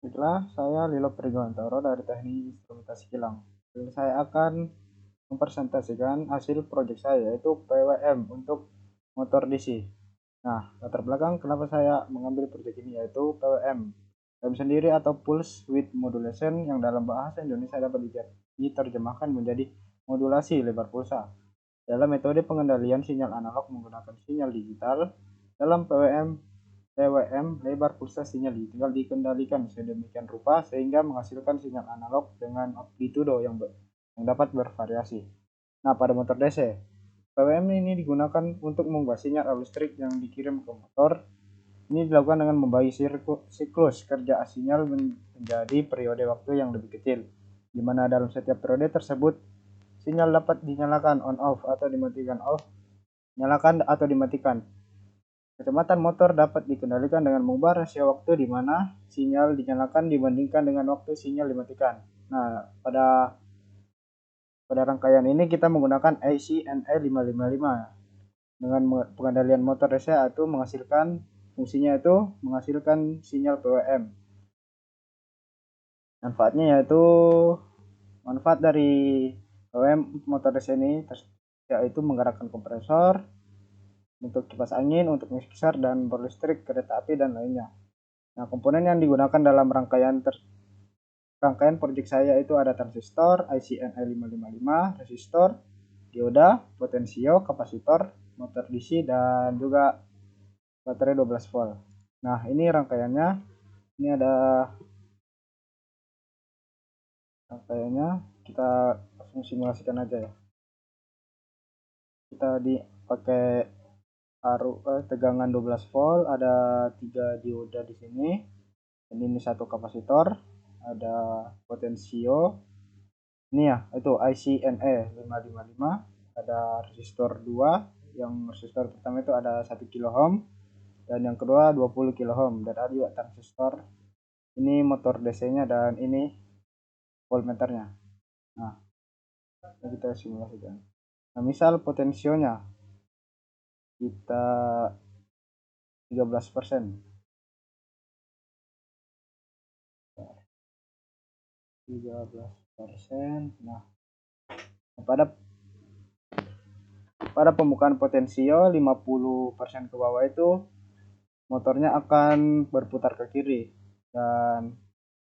Baiklah, saya Lilo Prigontoro dari Teknik Instrumentasi Kilang. Saya akan mempresentasikan hasil proyek saya yaitu PWM untuk motor DC. Nah, latar belakang kenapa saya mengambil proyek ini yaitu PWM. PWM sendiri atau Pulse Width Modulation yang dalam bahasa Indonesia dapat diterjemahkan menjadi modulasi lebar pulsa. Dalam metode pengendalian sinyal analog menggunakan sinyal digital, dalam PWM lebar pulsa sinyal tinggal dikendalikan sedemikian rupa sehingga menghasilkan sinyal analog dengan amplitudo yang dapat bervariasi. Nah, pada motor DC, PWM ini digunakan untuk mengubah sinyal listrik yang dikirim ke motor. Ini dilakukan dengan membagi siklus kerja sinyal menjadi periode waktu yang lebih kecil, di mana dalam setiap periode tersebut sinyal dapat dinyalakan on off atau dimatikan off, nyalakan atau dimatikan. Kecepatan motor dapat dikendalikan dengan mengubah rasio waktu di mana sinyal dinyalakan dibandingkan dengan waktu sinyal dimatikan. Nah, pada rangkaian ini kita menggunakan IC&E 555 dengan pengendalian motor DC itu menghasilkan fungsinya itu menghasilkan sinyal PWM. Manfaatnya yaitu manfaat dari PWM motor DC ini yaitu menggerakkan kompresor, untuk kipas angin, untuk mixer dan berlistrik, kereta api dan lainnya. Nah, komponen yang digunakan dalam rangkaian proyek saya itu ada transistor, IC&E 555, resistor, dioda, potensio, kapasitor, motor DC dan juga baterai 12 volt. Nah, ini rangkaiannya. Ini ada rangkaiannya. Kita langsung simulasikan aja ya. Kita dipakai tegangan 12 volt, ada 3 dioda di sini. Dan ini satu kapasitor, ada potensio. Ini ya, itu IC&E 555, ada resistor 2, yang resistor pertama itu ada 1 kilo ohm dan yang kedua 20 kilo ohm, dan ada juga transistor. Ini motor DC-nya dan ini voltmeternya. Nah, kita simulasikan. Nah, misal potensionya kita 13%. 13%. Nah, pada pembukaan potensio 50% ke bawah itu motornya akan berputar ke kiri, dan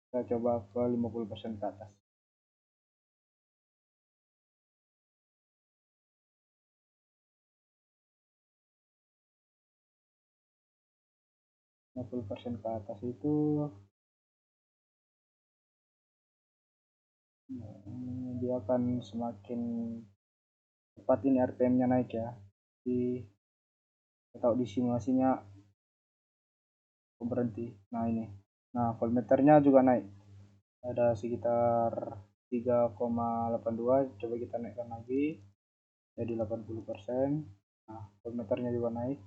kita coba ke 50% ke atas. %, ke atas itu dia akan semakin cepat ini RPM-nya naik ya. Atau di simulasinya berhenti. Nah, ini. Nah, voltmeternya juga naik. Ada sekitar 3,82. Coba kita naikkan lagi jadi 80%. Nah, voltmeternya juga naik.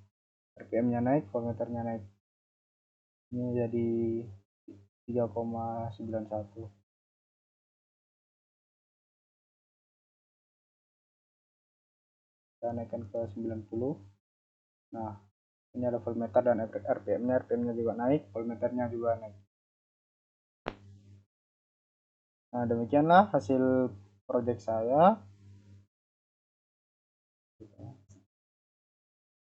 RPM-nya naik, voltmeternya naik. Ini jadi 3,91. Kita naikkan ke 90. Nah, ini ada voltmeter dan RPM-nya juga naik, voltmeternya juga naik. Nah, demikianlah hasil proyek saya.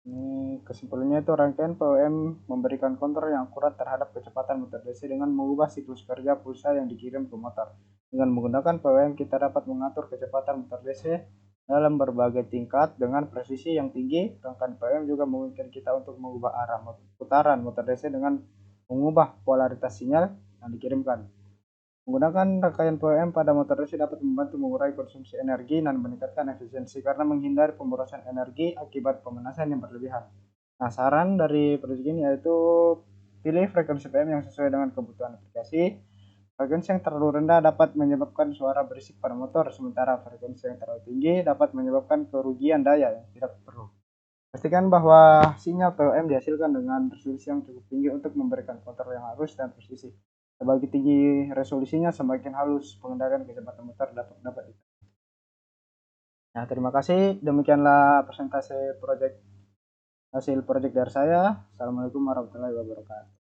Ini kesimpulannya itu rangkaian PWM memberikan kontrol yang akurat terhadap kecepatan motor DC dengan mengubah siklus kerja pulsa yang dikirim ke motor. Dengan menggunakan PWM kita dapat mengatur kecepatan motor DC dalam berbagai tingkat dengan presisi yang tinggi. Rangkaian PWM juga memungkinkan kita untuk mengubah arah putaran motor DC dengan mengubah polaritas sinyal yang dikirimkan. Menggunakan rangkaian PWM pada motor DC dapat membantu mengurangi konsumsi energi dan meningkatkan efisiensi karena menghindari pemborosan energi akibat pemanasan yang berlebihan. Nah, saran dari proyek ini yaitu pilih frekuensi PM yang sesuai dengan kebutuhan aplikasi. Frekuensi yang terlalu rendah dapat menyebabkan suara berisik pada motor, sementara frekuensi yang terlalu tinggi dapat menyebabkan kerugian daya yang tidak perlu. Pastikan bahwa sinyal PWM dihasilkan dengan resolusi yang cukup tinggi untuk memberikan kontrol yang halus dan presisi. Semakin tinggi resolusinya, semakin halus pengendalian kecepatan motor dapat. Nah, terima kasih. Demikianlah presentasi hasil proyek dari saya. Assalamualaikum warahmatullahi wabarakatuh.